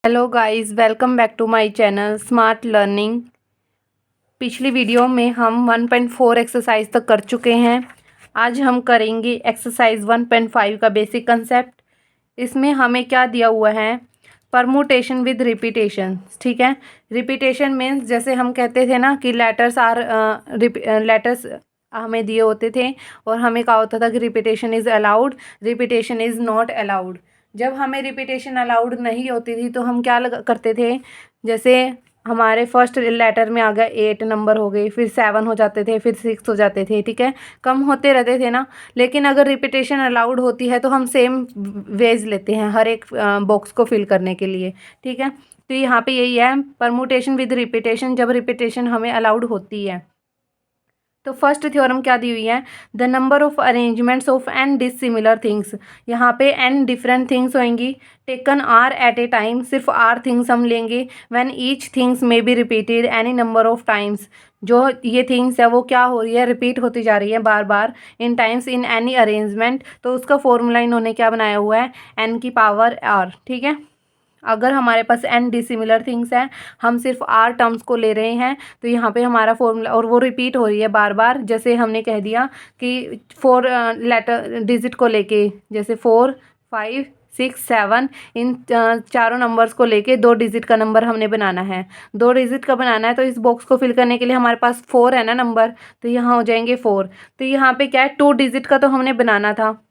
Hello guys, welcome back to my channel smart learning. पिछली video में हम 1.4 exercise तक कर चुके हैं। आज हम करेंगे एक्सरसाइज 1.5 का बेसिक कंसेप्ट। इसमें हमें क्या दिया हुआ है, परमुटेशन विद रिपीटेशन। ठीक है, रिपीटेशन मीन्स जैसे हम कहते थे ना कि लेटर्स हमें दिए होते थे और हमें कहा होता था कि repetition is allowed, repetition is not allowed. जब हमें रिपीटेशन अलाउड नहीं होती थी तो हम क्या करते थे, जैसे हमारे फर्स्ट लेटर में आ गया 8 नंबर हो गए, फिर 7 हो जाते थे, फिर 6 हो जाते थे। ठीक है, कम होते रहते थे ना। लेकिन अगर रिपीटेशन अलाउड होती है तो हम सेम वेज लेते हैं हर एक बॉक्स को फिल करने के लिए। ठीक है, तो यहाँ पे यही है परमुटेशन विद रिपीटेशन, जब रिपीटेशन हमें अलाउड होती है। तो फर्स्ट थ्योरम क्या दी हुई है, the number of arrangements of n dissimilar things. यहाँ पे एन डिफरेंट थिंग्स होंगी, taken r at a time, सिर्फ आर थिंग्स हम लेंगे। When each things may be repeated any number of times, जो ये थिंग्स है वो क्या हो रही है, रिपीट होती जा रही है बार बार इन टाइम्स इन एनी अरेंजमेंट। तो उसका फॉर्मूला इन्होंने क्या बनाया हुआ है, एन की पावर आर। ठीक है, अगर हमारे पास एन डिसिमिलर थिंग्स हैं, हम सिर्फ आर टर्म्स को ले रहे हैं, तो यहाँ पे हमारा फॉर्मूला और वो रिपीट हो रही है बार बार। जैसे हमने कह दिया कि 4 लेटर डिजिट को लेके, जैसे 4, 5, 6, 7, इन चारों नंबर्स को लेके 2 डिजिट का नंबर हमने बनाना है। 2 डिजिट का बनाना है तो इस बॉक्स को फिल करने के लिए हमारे पास 4 है ना नंबर, तो यहाँ हो जाएंगे 4। तो यहाँ पे क्या है, 2 डिजिट का तो हमने बनाना था।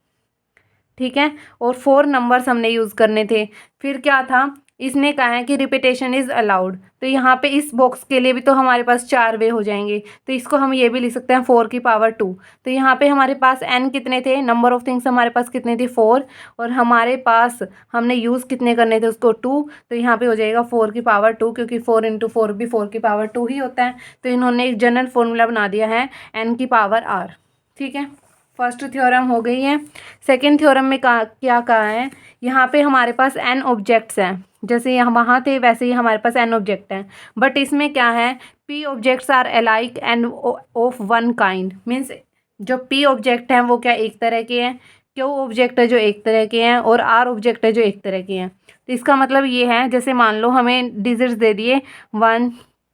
ठीक है, और 4 नंबर्स हमने यूज़ करने थे। फिर क्या था, इसने कहा है कि रिपीटेशन इज़ अलाउड, तो यहाँ पे इस बॉक्स के लिए भी तो हमारे पास 4 वे हो जाएंगे। तो इसको हम ये भी लिख सकते हैं 4 की पावर 2। तो यहाँ पे हमारे पास n कितने थे, नंबर ऑफ थिंग्स हमारे पास कितने थे 4, और हमारे पास हमने यूज़ कितने करने थे उसको 2। तो यहाँ पे हो जाएगा 4 की पावर 2, क्योंकि 4 इंटू 4 भी 4 की पावर 2 ही होता है। तो इन्होंने एक जनरल फॉर्मूला बना दिया है n की पावर r। ठीक है, फर्स्ट थ्योरम हो गई है। सेकंड थ्योरम में क्या कहा है, यहाँ पे हमारे पास n ऑब्जेक्ट्स हैं, जैसे यहाँ वहाँ थे वैसे ही हमारे पास n ऑब्जेक्ट हैं। बट इसमें क्या है, p objects are alike and of one kind. Means जो p ऑब्जेक्ट हैं वो क्या एक तरह के हैं, q ऑब्जेक्ट है जो एक तरह के हैं, और r ऑब्जेक्ट है जो एक तरह के हैं। तो इसका मतलब ये है, जैसे मान लो हमें डिजिट्स दे दिए 1,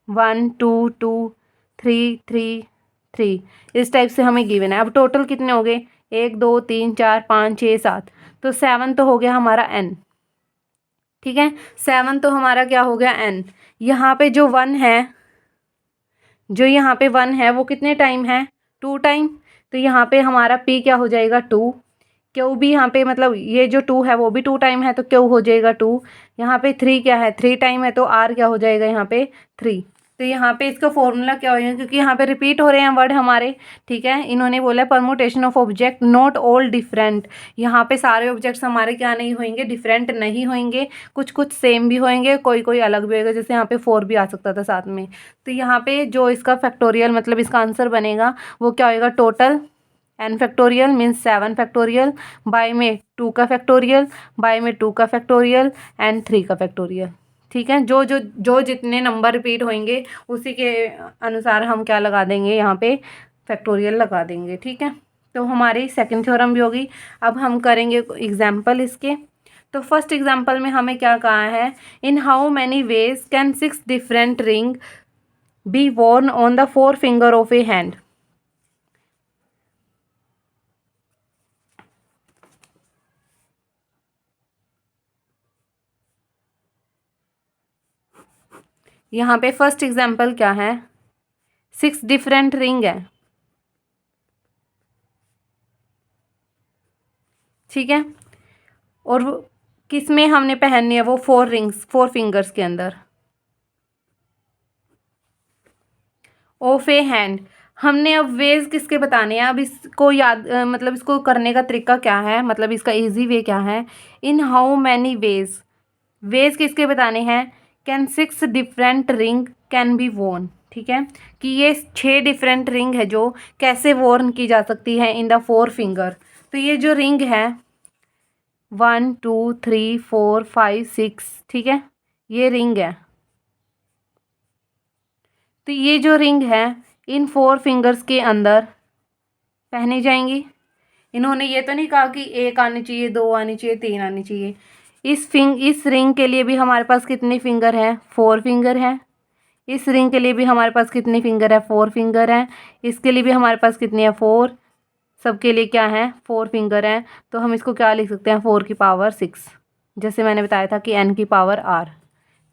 1, 2, 2, 3, 3, 3, इस टाइप से हमें गिवन है। अब टोटल कितने हो गए, 1, 2, 3, 4, 5, 6, 7, तो 7 तो हो गया हमारा n। ठीक है, 7 तो हमारा क्या हो गया n। यहाँ पे जो 1 है, जो यहाँ पे 1 है वो कितने टाइम है, 2 टाइम। तो यहाँ पे हमारा p क्या हो जाएगा 2। क्यू भी यहाँ पे मतलब ये जो 2 है वो भी 2 टाइम है, तो क्यू हो जाएगा 2। यहाँ पे 3 क्या है, 3 टाइम है, तो r क्या हो जाएगा यहाँ पे 3। तो यहाँ पे इसका फॉर्मूला क्या होगा, क्योंकि यहाँ पे रिपीट हो रहे हैं वर्ड हमारे। ठीक है, इन्होंने बोला permutation of object not all different. यहाँ पे सारे ऑब्जेक्ट्स हमारे क्या नहीं होंगे, डिफरेंट नहीं होंगे, कुछ कुछ सेम भी होंगे, कोई कोई अलग भी होगा। जैसे यहाँ पे 4 भी आ सकता था साथ में। तो यहाँ पे जो इसका फैक्टोरियल मतलब इसका आंसर बनेगा वो क्या होएगा, total n factorial means 7 factorial, by में 2 का फैक्टोरियल, बाय में 2 का फैक्टोरियल, एंड 3 का फैक्टोरियल। ठीक है, जो जितने नंबर रिपीट होंगे उसी के अनुसार हम क्या लगा देंगे, यहाँ पे फैक्टोरियल लगा देंगे। ठीक है, तो हमारी सेकंड थ्योरम भी होगी। अब हम करेंगे एग्जाम्पल इसके। तो फर्स्ट एग्जाम्पल में हमें क्या कहा है, in how many ways can 6 different ring be worn on the 4 finger of a hand. यहाँ पे फर्स्ट एग्जाम्पल क्या है, 6 डिफरेंट रिंग है। ठीक है, और किस में हमने पहननी है, वो 4 रिंग्स 4 फिंगर्स के अंदर ऑफ ए हैंड। हमने अब वेज किसके बताने हैं, अब इसको याद मतलब इसको करने का तरीका क्या है, मतलब इसका इजी वे क्या है। In how many ways, ways किसके बताने हैं, can 6 different ring can be worn. ठीक है, कि ये 6 डिफरेंट रिंग है जो कैसे वॉर्न की जा सकती है इन द 4 फिंगर। तो ये जो रिंग है 1, 2, 3, 4, 5, 6, ठीक है, ये रिंग है। तो ये जो रिंग है इन 4 फिंगर्स के अंदर पहनी जाएंगी। इन्होंने ये तो नहीं कहा कि 1 आनी चाहिए, 2 आनी चाहिए, 3 आनी चाहिए। इस रिंग के लिए भी हमारे पास कितनी फिंगर है? 4 फिंगर है। इस रिंग के लिए भी हमारे पास कितनी फिंगर है? 4 फिंगर है। इसके लिए भी हमारे पास कितनी है? 4। सबके लिए क्या है? 4 फिंगर हैं। तो हम इसको क्या लिख सकते हैं? 4 की पावर 6, जैसे मैंने बताया था कि n की पावर r।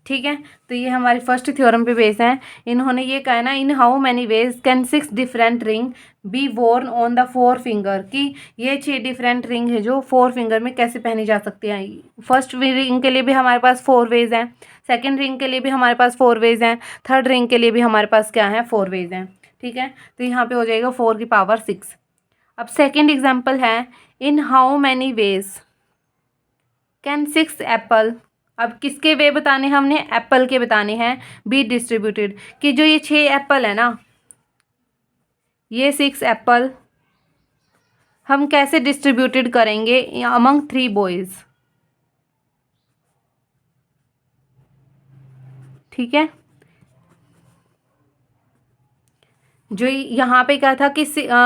ठीक है, तो ये हमारी फर्स्ट थ्योरम पे बेस है। इन्होंने ये कहा है ना, in how many ways can 6 different ring be worn on the 4 finger, कि ये 6 डिफरेंट रिंग है जो 4 फिंगर में कैसे पहनी जा सकती हैं। फर्स्ट रिंग के लिए भी हमारे पास 4 वेज हैं, सेकेंड रिंग के लिए भी हमारे पास 4 वेज हैं, थर्ड रिंग के लिए भी हमारे पास क्या है? 4 वेज हैं। ठीक है, तो यहाँ पे हो जाएगा 4 की पावर 6। अब सेकेंड एग्जाम्पल है, in how many ways can 6 Apple. अब किसके वे बताने हैं हमने? एप्पल के बताने हैं। बी डिस्ट्रीब्यूटेड, कि जो ये 6 एप्पल है ना, ये 6 एप्पल हम कैसे डिस्ट्रीब्यूटेड करेंगे अमंग 3 बॉयज। ठीक है, जो यहाँ पे क्या था कि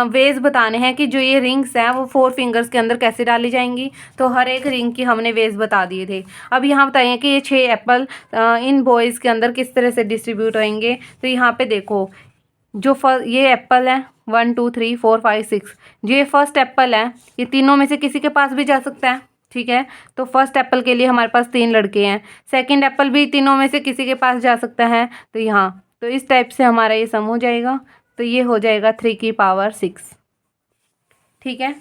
वेज बताने हैं कि जो ये रिंग्स हैं वो 4 फिंगर्स के अंदर कैसे डाली जाएंगी। तो हर एक रिंग की हमने वेज बता दिए थे। अब यहाँ बताइए कि ये 6 एप्पल इन बॉयज़ के अंदर किस तरह से डिस्ट्रीब्यूट होंगे। तो यहाँ पे देखो, जो ये एप्पल है 1 2 3 4 5 6, जो ये फर्स्ट एप्पल है ये तीनों में से किसी के पास भी जा सकता है। ठीक है, तो फर्स्ट एप्पल के लिए हमारे पास 3 लड़के हैं, सेकंड एप्पल भी तीनों में से किसी के पास जा सकता है। तो यहाँ तो इस टाइप से हमारा ये सम हो जाएगा। तो ये हो जाएगा 3 की पावर 6। ठीक है,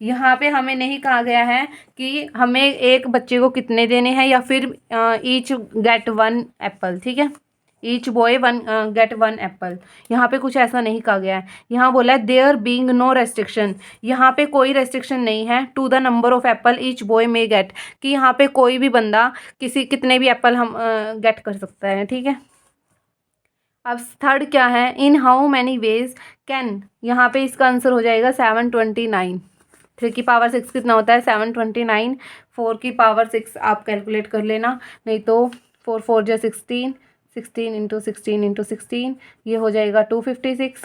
यहाँ पे हमें नहीं कहा गया है कि हमें एक बच्चे को कितने देने हैं या फिर ईच गेट 1 एप्पल। ठीक है, ईच बॉय गेट 1 एप्पल, यहाँ पे कुछ ऐसा नहीं कहा गया है। यहाँ बोला है देयर बीइंग नो रेस्ट्रिक्शन, यहाँ पे कोई रेस्ट्रिक्शन नहीं है to the number of apple each boy may get, कि यहाँ पे कोई भी बंदा कितने भी एप्पल हम गेट कर सकता है। ठीक है, अब थर्ड क्या है, in how many ways can, यहाँ पे इसका आंसर हो जाएगा 729। 3 की पावर 6 कितना होता है? 729। 4 की पावर 6 आप कैलकुलेट कर लेना, नहीं तो 4 4 जो 16, 16 इंटू 16 इंटू 16, ये हो जाएगा 256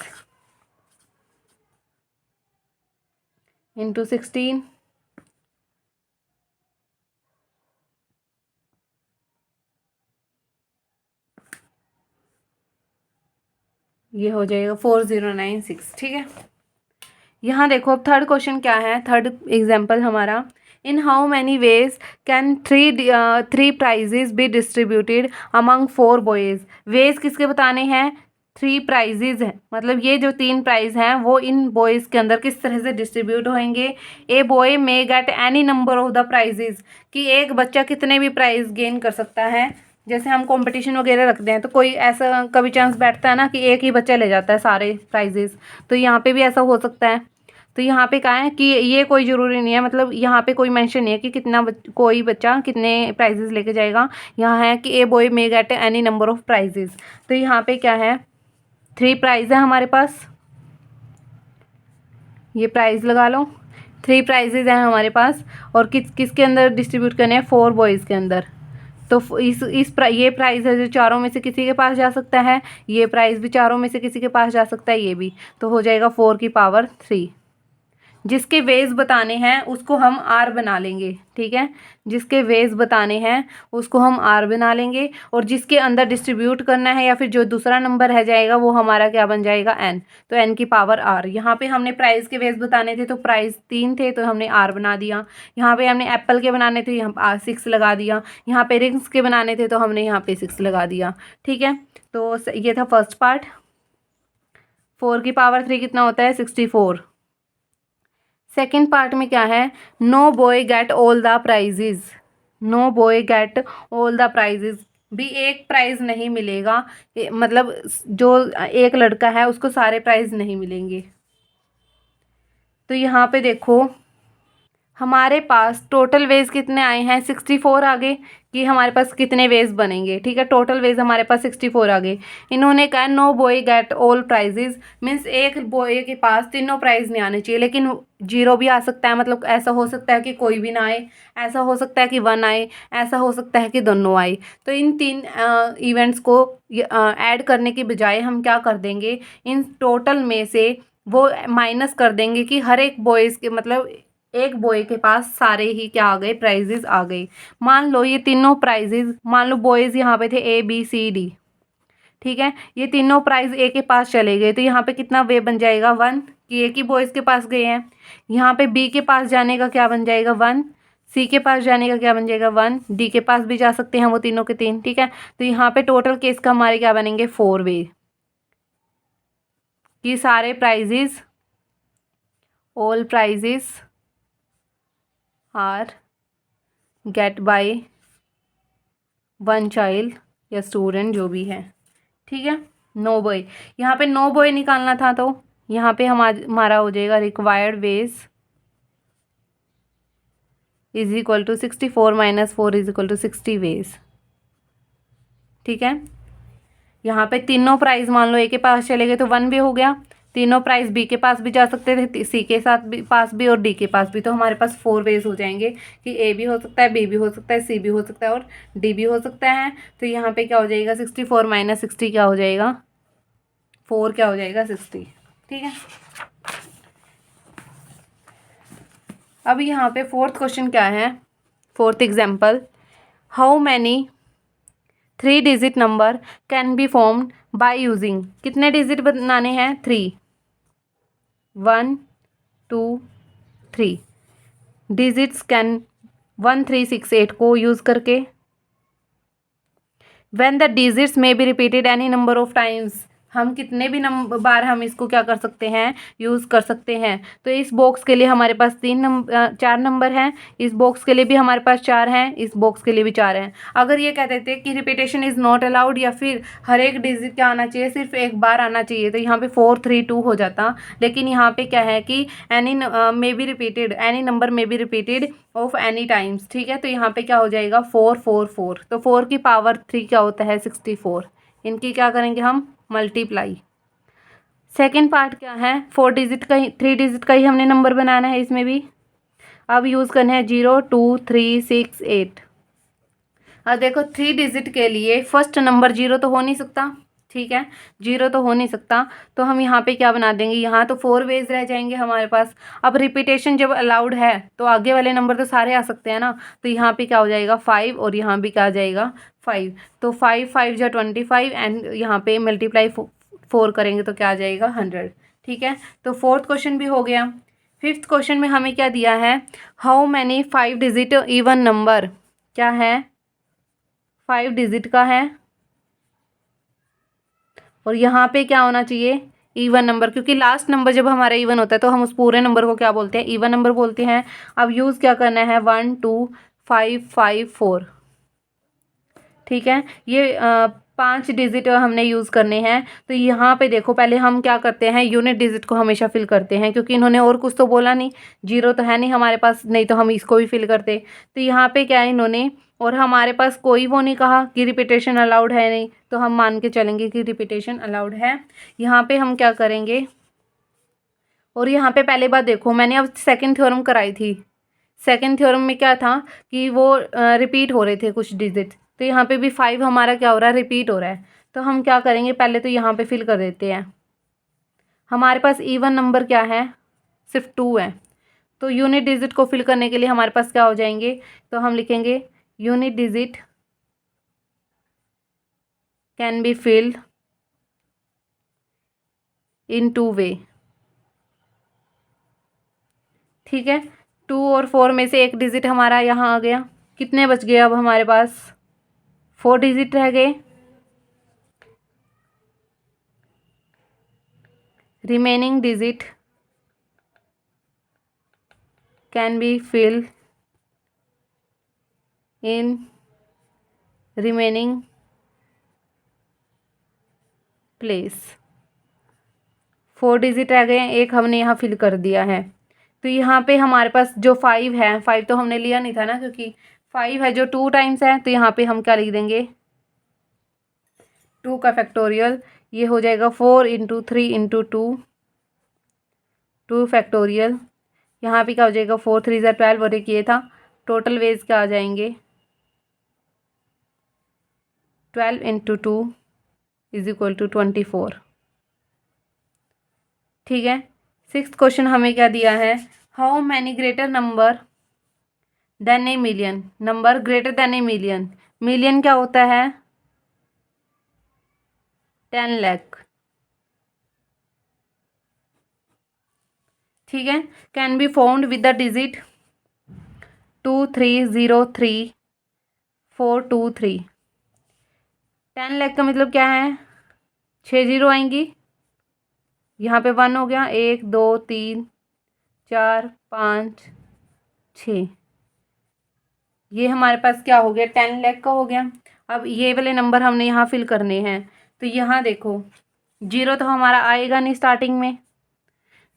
इंटू 16, ये हो जाएगा 4096। ठीक है, यहाँ देखो अब थर्ड क्वेश्चन क्या है, थर्ड एग्जाम्पल हमारा, in how many ways can three prizes be distributed among 4 boys. Ways किसके बताने हैं? 3 प्राइजेज हैं, मतलब ये जो 3 प्राइज हैं वो इन बॉयज़ के अंदर किस तरह से डिस्ट्रीब्यूट होंगे। A boy may get any number of the prizes, कि एक बच्चा कितने भी प्राइज गेन कर सकता है। जैसे हम कंपटीशन वगैरह रखते हैं तो कोई ऐसा कभी चांस बैठता है ना कि एक ही बच्चा ले जाता है सारे प्राइजेस, तो यहाँ पे भी ऐसा हो सकता है। तो यहाँ पे कहा है कि ये कोई ज़रूरी नहीं है, मतलब यहाँ पे कोई मेंशन नहीं है कि कोई बच्चा कितने प्राइजेस लेके जाएगा। यहाँ है कि a boy may get any number of prizes. तो यहाँ पे क्या है, 3 प्राइज है हमारे पास, ये प्राइज लगा लो, 3 प्राइजेज हैं हमारे पास, और किसके अंदर डिस्ट्रीब्यूट करने हैं? 4 बॉयज़ के अंदर। तो ये प्राइज़ है जो चारों में से किसी के पास जा सकता है, ये प्राइज़ भी चारों में से किसी के पास जा सकता है, ये भी। तो हो जाएगा 4 की पावर 3। जिसके वेज बताने हैं उसको हम आर बना लेंगे। ठीक है, जिसके वेज बताने हैं उसको हम आर बना लेंगे, और जिसके अंदर डिस्ट्रीब्यूट करना है या फिर जो दूसरा नंबर रह जाएगा वो हमारा क्या बन जाएगा? एन। तो एन की पावर आर। यहाँ पे हमने प्राइस के वेज बताने थे तो प्राइस 3 थे तो हमने आर बना दिया। यहाँ पे हमने एप्पल के बनाने थे, यहाँ 6 लगा दिया। यहाँ पे रिंग्स के बनाने थे तो हमने यहाँ पे 6 लगा दिया। ठीक है, तो ये था फर्स्ट पार्ट। 4 की पावर 3 कितना होता है? 64। सेकेंड पार्ट में क्या है, no boy get all the prizes. No boy get all the prizes, भी एक प्राइज नहीं मिलेगा, मतलब जो एक लड़का है उसको सारे प्राइज नहीं मिलेंगे। तो यहाँ पे देखो हमारे पास टोटल वेज कितने आए हैं? 64 आ गए, कि हमारे पास कितने वेज बनेंगे। ठीक है, टोटल वेज हमारे पास 64 आ गए। इन्होंने कहा no boy get all prizes, means एक बॉय के पास तीनों प्राइज नहीं आने चाहिए, लेकिन 0 भी आ सकता है, मतलब ऐसा हो सकता है कि कोई भी ना आए, ऐसा हो सकता है कि 1 आए, ऐसा हो सकता है कि दोनों आए। तो इन 3 इवेंट्स को ऐड करने की बजाय हम क्या कर देंगे, इन टोटल में से वो माइनस कर देंगे कि हर एक बॉयज़ के मतलब एक बॉय के पास सारे ही क्या आ गए, प्राइजेस आ गए। मान लो ये तीनों प्राइजेस, मान लो बॉयज़ यहाँ पे थे ABCD, ठीक है, ये तीनों प्राइज ए के पास चले गए, तो यहाँ पे कितना वे बन जाएगा 1, कि एक ही बॉयज़ के पास गए हैं। यहाँ पे बी के पास जाने का क्या बन जाएगा 1, सी के पास जाने का क्या बन जाएगा 1, डी के पास भी जा सकते हैं वो तीनों के तीन, ठीक है। तो यहाँ पे टोटल केस का हमारे क्या बनेंगे 4 वे, कि सारे prizes, all prizes are get by one child या स्टूडेंट जो भी है, ठीक है। नो बॉय, यहाँ पे नो बॉय निकालना था, तो यहाँ पे हमारा हो जाएगा required ways is equal to 64 minus 4 is equal to 60 ways, ठीक है। यहाँ पे तीनों प्राइस मान लो ए के पास चले गए तो 1 वे हो गया, तीनों प्राइस बी के पास भी जा सकते थे, सी के साथ भी पास भी और डी के पास भी, तो हमारे पास 4 वेज हो जाएंगे कि ए भी हो सकता है, बी भी हो सकता है, सी भी हो सकता है और डी भी हो सकता है। तो यहाँ पे क्या हो जाएगा 64 माइनस 60 क्या हो जाएगा 4 क्या हो जाएगा 60, ठीक है। अब यहाँ पे फोर्थ क्वेश्चन क्या है, fourth example, how many 3 digit number can be formed by using, कितने डिजिट बनाने हैं 3, 1 2 3 डिजिट्स कैन 1 3 6 8 को यूज़ करके। व्हेन द डिजिट्स में B repeated any number of times, हम कितने भी बार हम इसको क्या कर सकते हैं, यूज़ कर सकते हैं। तो इस बॉक्स के लिए हमारे पास 4 नंबर हैं, इस बॉक्स के लिए भी हमारे पास 4 हैं, इस बॉक्स के लिए भी 4 हैं। अगर ये कहते थे कि रिपीटेशन इज़ नॉट अलाउड, या फिर हर एक डिजिट क्या आना चाहिए, सिर्फ एक बार आना चाहिए, तो यहाँ पे 4 3 2 हो जाता। लेकिन यहाँ पे क्या है कि any may be repeated, any number may be repeated of any times, ठीक है। तो यहाँ पे क्या हो जाएगा 4 4 4, तो 4 की पावर 3 क्या होता है 64, इनकी क्या करेंगे हम मल्टीप्लाई। सेकेंड पार्ट क्या है, 4 डिजिट का ही, 3 डिजिट का ही हमने नंबर बनाना है इसमें भी। अब यूज़ करना है 0 2 3 6 8। अब देखो 3 डिजिट के लिए फर्स्ट नंबर 0 तो हो नहीं सकता, ठीक है, 0 तो हो नहीं सकता, तो हम यहाँ पे क्या बना देंगे, यहाँ तो 4 वेज रह जाएंगे हमारे पास। अब रिपीटेशन जब अलाउड है तो आगे वाले नंबर तो सारे आ सकते हैं ना, तो यहाँ पे क्या हो जाएगा 5 और यहाँ भी क्या आ जाएगा 5, तो 5 5 जा 25 एंड यहाँ पे मल्टीप्लाई 4 करेंगे तो क्या आ जाएगा 100, ठीक है। तो फोर्थ क्वेश्चन भी हो गया। फिफ्थ क्वेश्चन में हमें क्या दिया है, how many 5 digit even number, क्या है 5 डिजिट का है, और यहाँ पे क्या होना चाहिए इवन नंबर, क्योंकि लास्ट नंबर जब हमारा इवन होता है तो हम उस पूरे नंबर को क्या बोलते हैं, इवन नंबर बोलते हैं। अब यूज़ क्या करना है 1 2 5 5 4, ठीक है। ये 5 डिजिट हमने यूज़ करने हैं। तो यहाँ पे देखो पहले हम क्या करते हैं, यूनिट डिजिट को हमेशा फिल करते हैं, क्योंकि इन्होंने और कुछ तो बोला नहीं, 0 तो है नहीं हमारे पास, नहीं तो हम इसको भी फिल करते। तो यहाँ पे क्या है इन्होंने, और हमारे पास कोई वो नहीं कहा कि रिपीटेशन अलाउड है, नहीं, तो हम मान के चलेंगे कि रिपीटेशन अलाउड है। यहाँ पे हम क्या करेंगे, और यहाँ पे पहले बात देखो, मैंने अब सेकंड थ्योरम कराई थी, सेकंड थ्योरम में क्या था कि वो रिपीट हो रहे थे कुछ डिजिट, तो यहाँ पे भी 5 हमारा क्या हो रहा है रिपीट हो रहा है। तो हम क्या करेंगे, पहले तो यहाँ पे फिल कर देते हैं। हमारे पास इवन नंबर क्या है सिर्फ 2 है, तो यूनिट डिजिट को फिल करने के लिए हमारे पास क्या हो जाएंगे, तो हम लिखेंगे unit digit can be filled in 2 वे, ठीक है। 2 और 4 में से एक डिजिट हमारा यहाँ आ गया, कितने बच गए अब हमारे पास 4 डिजिट रह गए। Remaining digit can be filled in remaining place. 4 digit रह गए, एक हमने यहाँ फिल कर दिया है। तो यहाँ पे हमारे पास जो 5 है, 5 तो हमने लिया नहीं था ना, क्योंकि 5 है जो 2 टाइम्स है, तो यहाँ पे हम क्या लिख देंगे 2 का फैक्टोरियल, ये हो जाएगा 4 इंटू 3 इंटू 2 फैक्टोरियल। यहाँ पे क्या हो जाएगा 4 3 ज़ा 12 और एक ये था, टोटल वेज क्या आ जाएंगे 12 इंटू 2 इज इक्वल टू 24, ठीक है। सिक्स्थ क्वेश्चन हमें क्या दिया है, how many greater number than a million, number greater than a million, million क्या होता है 10 लाख, ठीक है। Can be found with the digit 2303 423। 10 lakh का मतलब क्या है, 6 जीरो आएंगी, यहाँ पे 1 हो गया, 1 2 3 4 5 6, ये हमारे पास क्या हो गया 10 लाख का हो गया। अब ये वाले नंबर हमने यहाँ फिल करने हैं, तो यहाँ देखो जीरो तो हमारा आएगा नहीं स्टार्टिंग में,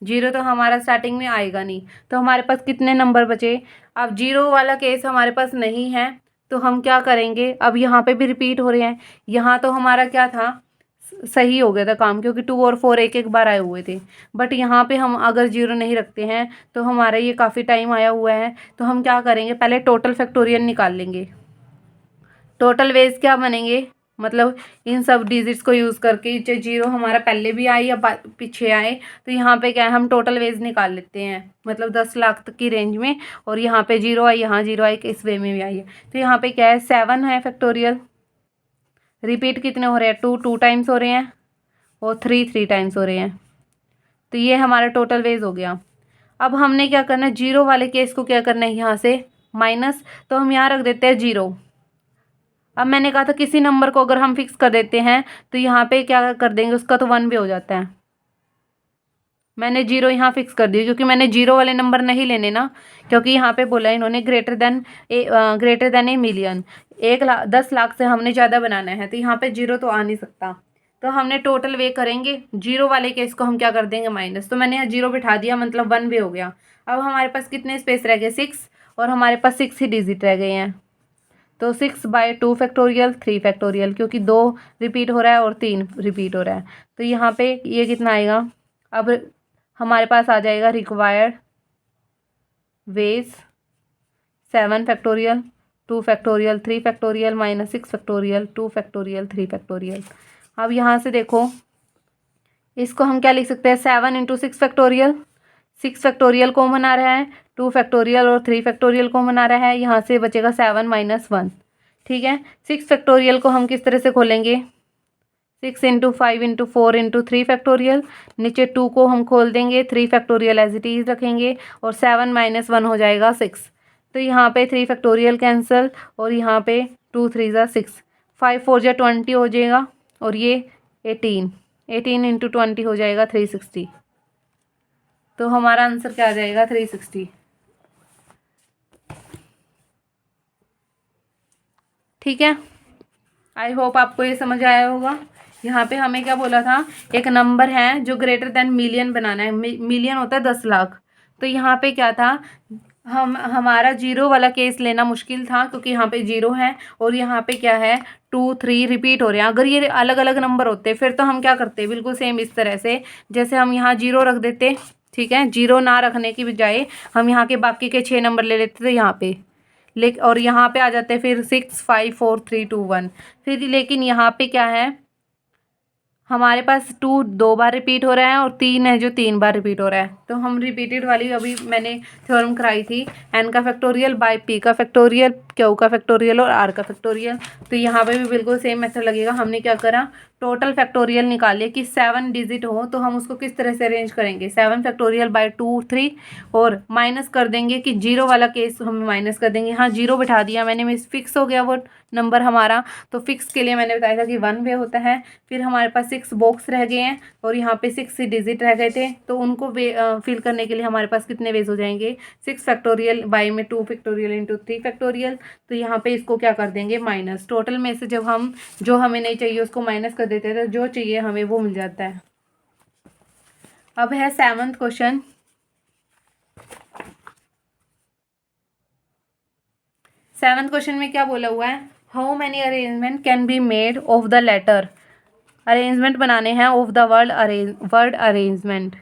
जीरो तो हमारा स्टार्टिंग में आएगा नहीं, तो हमारे पास कितने नंबर बचे। अब जीरो वाला केस हमारे पास नहीं है, तो हम क्या करेंगे, अब यहाँ पे भी रिपीट हो रहे हैं, यहाँ तो हमारा क्या था सही हो गया था काम, क्योंकि 2 और 4 एक एक बार आए हुए थे। बट यहाँ पे हम अगर जीरो नहीं रखते हैं तो हमारा ये काफ़ी टाइम आया हुआ है, तो हम क्या करेंगे पहले टोटल फैक्टोरियल निकाल लेंगे। टोटल वेज क्या बनेंगे, मतलब इन सब डिजिट्स को यूज़ करके, जो जीरो हमारा पहले भी आए या पीछे आए, तो यहाँ पे क्या है हम टोटल वेज निकाल लेते हैं, मतलब 10 लाख तक की रेंज में, और यहाँ पे जीरो आई, यहाँ जीरो आई, इस वे में भी आई है। तो यहाँ पे क्या है 7 है फैक्टोरियल, रिपीट कितने हो रहे हैं 2 टाइम्स हो रहे हैं, और 3 टाइम्स हो रहे हैं, तो ये हमारा टोटल वेज हो गया। अब हमने क्या करना है, जीरो वाले केस को क्या करना है यहाँ से माइनस, तो हम यहाँ रख देते हैं जीरो। अब मैंने कहा था किसी नंबर को अगर हम फिक्स कर देते हैं तो यहाँ पे क्या कर देंगे, उसका तो 1 भी हो जाता है। मैंने जीरो यहाँ फिक्स कर दिया, क्योंकि मैंने जीरो वाले नंबर नहीं लेने ना, क्योंकि यहाँ पे बोला इन्होंने greater than a million, 10 lakh से हमने ज़्यादा बनाना है, तो यहाँ पे जीरो तो आ नहीं सकता, तो हमने टोटल वे करेंगे, जीरो वाले केस को हम क्या कर देंगे माइनस, तो मैंने यहाँ जीरो बिठा दिया, मतलब 1 वे हो गया। अब हमारे पास कितने स्पेस रह गए 6, और हमारे पास 6 ही डिजिट रह गए हैं, तो 6/2 फैक्टोरियल 3 फैक्टोरियल, क्योंकि 2 रिपीट हो रहा है और 3 रिपीट हो रहा है, तो यहाँ पे ये कितना आएगा। अब हमारे पास आ जाएगा required ways 7 factorial 2 factorial 3 factorial minus 6 factorial 2 factorial 3 factorial. अब यहाँ से देखो इसको हम क्या लिख सकते हैं, 7 इंटू 6 फैक्टोरियल, 6 फैक्टोरियल कॉमन आ रहा है, 2 फैक्टोरियल और 3 फैक्टोरियल कॉमन आ रहा है, यहाँ से बचेगा 7 माइनस 1, ठीक है। 6 फैक्टोरियल को हम किस तरह से खोलेंगे, 6 इंटू 5 इंटू 4 इंटू 3 फैक्टोरियल, नीचे 2 को हम खोल देंगे, 3 फैक्टोरियल एज इट इज़ रखेंगे, और 7 माइनस 1 हो जाएगा 6, तो यहाँ पे 3 फैक्टोरियल कैंसिल, और यहाँ पे 2 3 ज़ा 6, 5 4 ज़ा 20 हो जाएगा, और ये 18 इंटू 20 हो जाएगा 360, तो हमारा आंसर क्या आ जाएगा 360, ठीक है। आई होप आपको ये समझ आया होगा। यहाँ पे हमें क्या बोला था, एक नंबर है जो ग्रेटर देन मिलियन बनाना है, मिलियन होता है 10 लाख, तो यहाँ पे क्या था, हमारा जीरो वाला केस लेना मुश्किल था, क्योंकि यहाँ पे जीरो है और यहाँ पे क्या है 2 3 रिपीट हो रहे हैं। अगर ये अलग अलग नंबर होते फिर तो हम क्या करते, बिल्कुल सेम इस तरह से, जैसे हम यहाँ जीरो रख देते, ठीक है, जीरो ना रखने की बजाय हम यहाँ के बाकी के 6 नंबर ले लेते थे यहाँ पे, और यहाँ पे आ जाते हैं फिर 6 5 4 3 2 1, फिर लेकिन यहाँ पे क्या है, हमारे पास 2 2 बार रिपीट हो रहा है और 3 है जो 3 बार रिपीट हो रहा है, तो हम रिपीटेड वाली अभी मैंने थ्योरम कराई थी, n का फैक्टोरियल बाय p का फैक्टोरियल, q का फैक्टोरियल और r का फैक्टोरियल, तो यहाँ पे भी बिल्कुल सेम मेथड लगेगा। हमने क्या करा, टोटल फैक्टोरियल निकालिए कि 7 डिजिट हो, तो हम उसको किस तरह से अरेंज करेंगे, 7 फैक्टोरियल बाय 2 3, और माइनस कर देंगे कि जीरो वाला केस हम माइनस कर देंगे, हाँ जीरो बिठा दिया मैंने, मिस फिक्स हो गया वो नंबर हमारा, तो फिक्स के लिए मैंने बताया था कि 1 वे होता है। फिर हमारे पास 6 बॉक्स रह गए हैं और यहाँ पे 6 डिजिट रह गए थे, तो उनको फिल करने के लिए हमारे पास कितने वेज हो जाएंगे, 6 फैक्टोरियल बाय में 2 फैक्टोरियल इंटू 3 फैक्टोरियल, तो यहाँ पे इसको क्या कर देंगे माइनस, टोटल में से जब हम जो हमें नहीं चाहिए उसको माइनस कर देते हैं, तो जो चाहिए हमें वो मिल जाता है। अब है 7th क्वेश्चन। 7th क्वेश्चन में क्या बोला हुआ है, how many arrangement can be made of the letter, arrangement बनाने हैं of the word arrangement,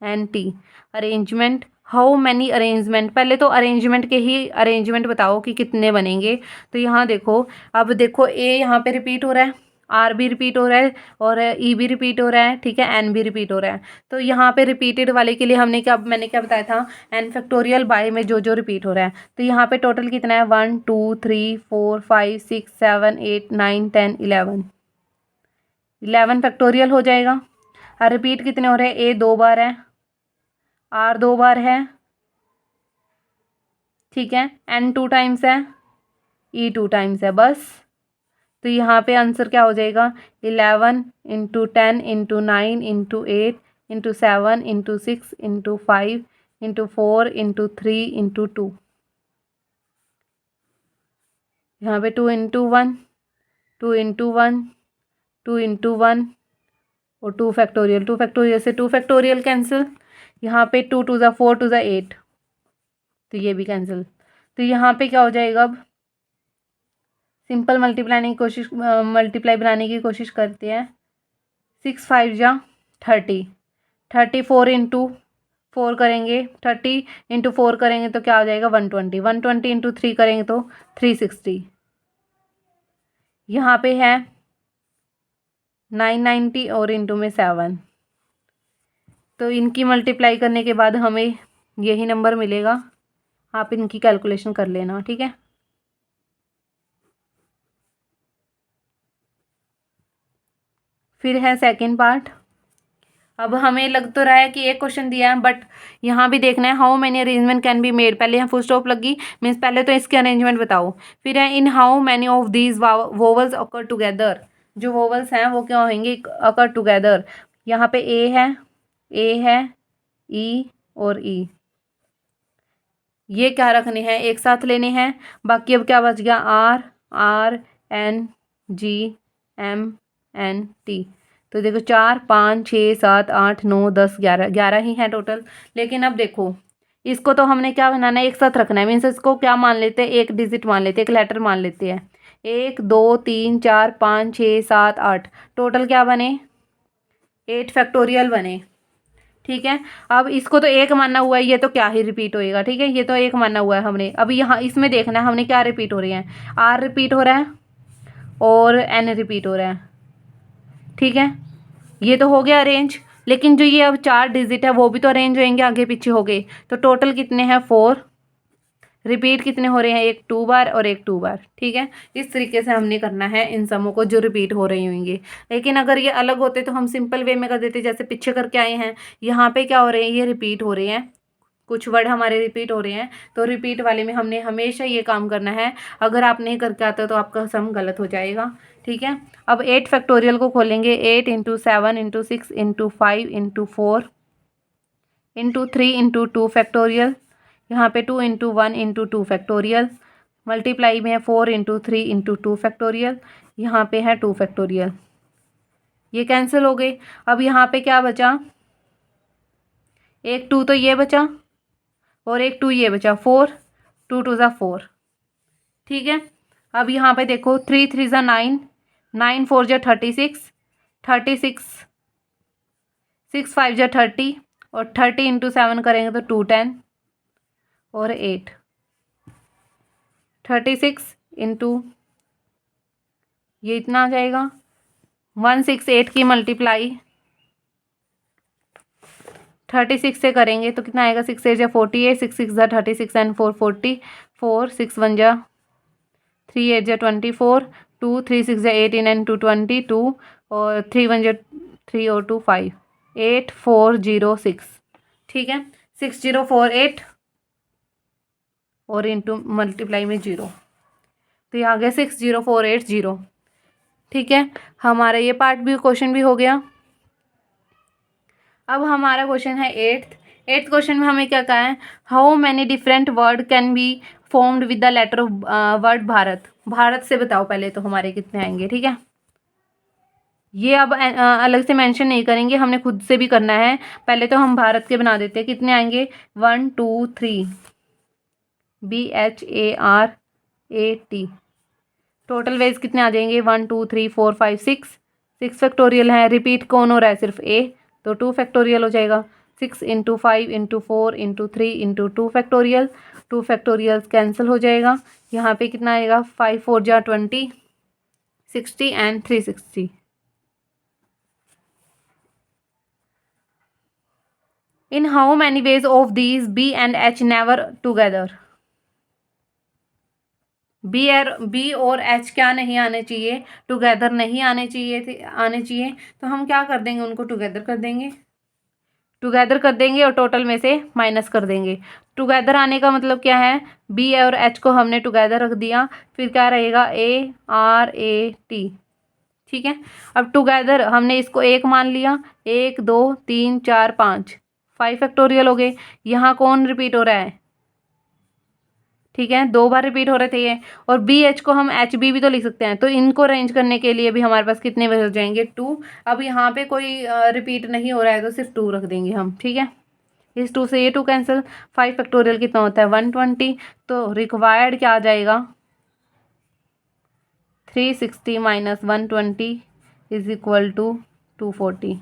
ARRANGEMENT, arrangement, how many arrangement, पहले तो अरेंजमेंट के ही अरेंजमेंट बताओ कि कितने बनेंगे, तो यहाँ देखो, अब देखो ए यहाँ पे रिपीट हो रहा है, आर भी रिपीट हो रहा है और ई भी रिपीट हो रहा है, ठीक है, एन भी रिपीट हो रहा है। तो यहाँ पे रिपीटेड वाले के लिए मैंने क्या बताया था, एन फैक्टोरियल बाय में जो जो रिपीट हो रहा है। तो यहाँ पे टोटल कितना है, 1 2 3 4 5 6 7 8 9 10 11, 11 फैक्टोरियल हो जाएगा। और रिपीट कितने हो रहे हैं, ए 2 बार है, आर 2 बार है, ठीक है, एन 2 टाइम्स है, ई 2 टाइम्स है, बस। तो यहाँ पे आंसर क्या हो जाएगा, 11 into 10 into 9 into 8 into 7 into 6 into 5 into 4 into 3 into 2। यहाँ पे 2 इंटू 1, 2 इंटू 1, 2 इंटू 1 और 2 फैक्टोरियल, 2 फैक्टोरियल से 2 फैक्टोरियल कैंसिल। यहाँ पे 2 2 ज़ा 4 2 ज़ा 8, तो ये भी कैंसिल। तो यहाँ पे क्या हो जाएगा, अब सिंपल मल्टीप्लाई बनाने की कोशिश करते हैं। 6 5 जा 30, 34 इंटू 4 करेंगे, 30 इंटू 4 करेंगे तो क्या हो जाएगा, 120, 120 इंटू 3 करेंगे तो 360। यहाँ पे है 990 और इंटू में 7, तो इनकी मल्टीप्लाई करने के बाद हमें यही नंबर मिलेगा। आप इनकी कैलकुलेशन कर लेना, ठीक है। फिर है सेकंड पार्ट। अब हमें लग तो रहा है कि एक क्वेश्चन दिया है, बट यहाँ भी देखना है how many arrangement can be made. पहले यहाँ फुल स्टॉप लगी, मीन्स पहले तो इसके अरेंजमेंट बताओ। फिर है in how many of these vowels occur together, जो वोवल्स हैं वो क्या होंगे, अकर टुगेदर। यहाँ पे ए है, ई और ई, ये क्या रखने हैं, एक साथ लेने हैं। बाकी अब क्या बच गया, R R N G M N T. तो देखो 4 5 6 7 8 9 10 11, 11 ही है टोटल। लेकिन अब देखो इसको तो हमने क्या बनाना है, एक साथ रखना है, मीन्स इसको क्या मान लेते हैं, एक डिजिट मान लेते हैं, एक लेटर मान लेते हैं। 1 2 3 4 5 6 7 8, टोटल क्या बने, 8 फैक्टोरियल बने, ठीक है। अब इसको तो एक मानना हुआ है, ये तो क्या ही रिपीट होएगा, ठीक है, ये तो एक मानना हुआ है हमने। अब यहाँ इसमें देखना है हमने क्या रिपीट हो रही है, आर रिपीट हो रहा है और एन रिपीट हो रहा है, ठीक है। ये तो हो गया अरेंज, लेकिन जो ये अब 4 डिजिट है वो भी तो अरेंज होंगे, आगे पीछे हो गए। तो टोटल कितने हैं, 4। रिपीट कितने हो रहे हैं, एक 2 बार और एक 2 बार, ठीक है। इस तरीके से हमने करना है इन समों को जो रिपीट हो रही होंगे। लेकिन अगर ये अलग होते तो हम सिंपल वे में कर देते, जैसे पीछे करके आए हैं। यहाँ पे क्या हो रहे हैं, ये रिपीट हो रहे हैं, कुछ वर्ड हमारे रिपीट हो रहे हैं, तो रिपीट वाले में हमने हमेशा ये काम करना है। अगर आप नहीं करके आता तो आपका सम गलत हो जाएगा, ठीक है। अब 8 फैक्टोरियल को खोलेंगे, 8 into 7 into 6 into 5 into 4 into 3 into 2 factorial. यहाँ पे 2 इंटू 1 इंटू 2 फैक्टोरियल। मल्टीप्लाई में है 4 इंटू 3 इंटू 2 फैक्टोरियल। यहाँ पे है 2 फैक्टोरियल, ये कैंसिल हो गए। अब यहाँ पे क्या बचा, एक 2 तो ये बचा और एक 2 ये बचा, 4 2 2 ज़ा 4, ठीक है। अब यहाँ पे देखो 3 3 ज़ा 9, 9 4 ज़ा 36, 36 6 5 ज़ा 30 और 30 इंटू 7 करेंगे तो 210 और 8, 36 इंटू ये इतना आ जाएगा 168 की मल्टीप्लाई 36 से करेंगे तो कितना आएगा, 6 8 जा 48, 6 6 जा 36 एंड 4 40, 4 6 1 जा 3 8 जा 24, 2 3 6 जा 18 एंड 2 22 और 3 1 जा 3 और 2 5, 8 4 0 6, ठीक है। 6048 और इंटू मल्टीप्लाई में 0, तो ये आ गया 60480, ठीक है। हमारा ये पार्ट भी क्वेश्चन भी हो गया। अब हमारा क्वेश्चन है एट्थ क्वेश्चन में हमें क्या कहा है, how many different word can be formed with the letter of word Bharat. Bharat से बताओ पहले तो हमारे कितने आएंगे, ठीक है। ये अब अलग से मेंशन नहीं करेंगे, हमने खुद से भी करना है। पहले तो हम भारत के बना देते हैं, कितने आएंगे, 1 2 3 BHARAT। टोटल वेज कितने आ जाएंगे, 1 2 3 4 5 6, 6 फैक्टोरियल है। रिपीट कौन हो रहा है, सिर्फ ए, तो 2 फैक्टोरियल हो जाएगा। 6 into 5 into 4 into 3 into 2 factorial, 2 factorial cancel हो जाएगा। यहाँ पे कितना आएगा, 5 4 जा 20, 60 and 360. In how many ways of these B and H never together? B और एच क्या नहीं आने चाहिए, टुगेदर नहीं आने चाहिए थे, आने चाहिए। तो हम क्या कर देंगे, उनको टुगेदर कर देंगे, टुगेदर कर देंगे और टोटल में से माइनस कर देंगे। टुगेदर आने का मतलब क्या है, बी और एच को हमने टुगेदर रख दिया, फिर क्या रहेगा ARAT। ठीक है, अब टुगेदर हमने इसको एक मान लिया, 1 2 3 4 5, 5 फैक्टोरियल हो गए। यहाँ कौन रिपीट हो रहा है, ठीक है, 2 बार रिपीट हो रहे थे ये। और बी एच को हम एच बी भी तो लिख सकते हैं, तो इनको अरेंज करने के लिए भी हमारे पास कितने बच जाएंगे, 2। अब यहाँ पे कोई रिपीट नहीं हो रहा है तो सिर्फ 2 रख देंगे हम। ठीक है, इस 2 से ये 2 कैंसिल, 5 फैक्टोरियल कितना होता है 120। तो रिक्वायर्ड क्या आ जाएगा, 360 माइनस 120 इज इक्वल टू 240।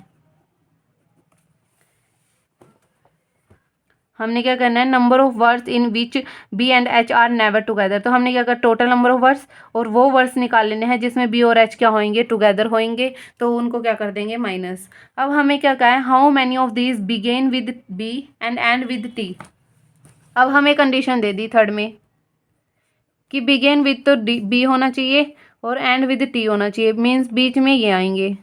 हमने क्या करना है, number of words in which B and H are never together. तो हमने क्या कर, टोटल नंबर ऑफ वर्ड्स और वो वर्ड्स निकाल लेने हैं जिसमें बी और एच क्या होंगे, टुगेदर होंगे, तो उनको क्या कर देंगे, माइनस। अब हमें क्या कहा है, how many of these begin with B and end with T. अब हमें कंडीशन दे दी थर्ड में कि बिगेन विद तो बी होना चाहिए और एंड विद टी होना चाहिए, मीन्स बीच में ये आएंगे।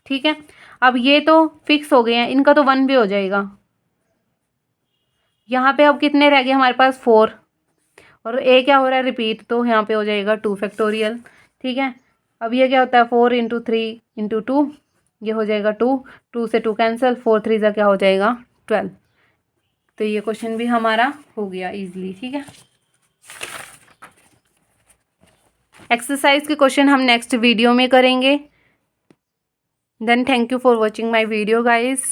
ठीक है, अब ये तो फिक्स हो गए हैं, इनका तो 1 भी हो जाएगा। यहाँ पे अब कितने रह गए हमारे पास, 4, और ए क्या हो रहा है, रिपीट, तो यहाँ पे हो जाएगा 2 फैक्टोरियल। ठीक है, अब ये क्या होता है, 4 इंटू 3 इंटू 2, ये हो जाएगा 2, 2 से 2 कैंसिल, 4 3 का क्या हो जाएगा 12। तो ये क्वेश्चन भी हमारा हो गया इजीली। ठीक है, एक्सरसाइज के क्वेश्चन हम नेक्स्ट वीडियो में करेंगे। Then thank you for watching my video guys.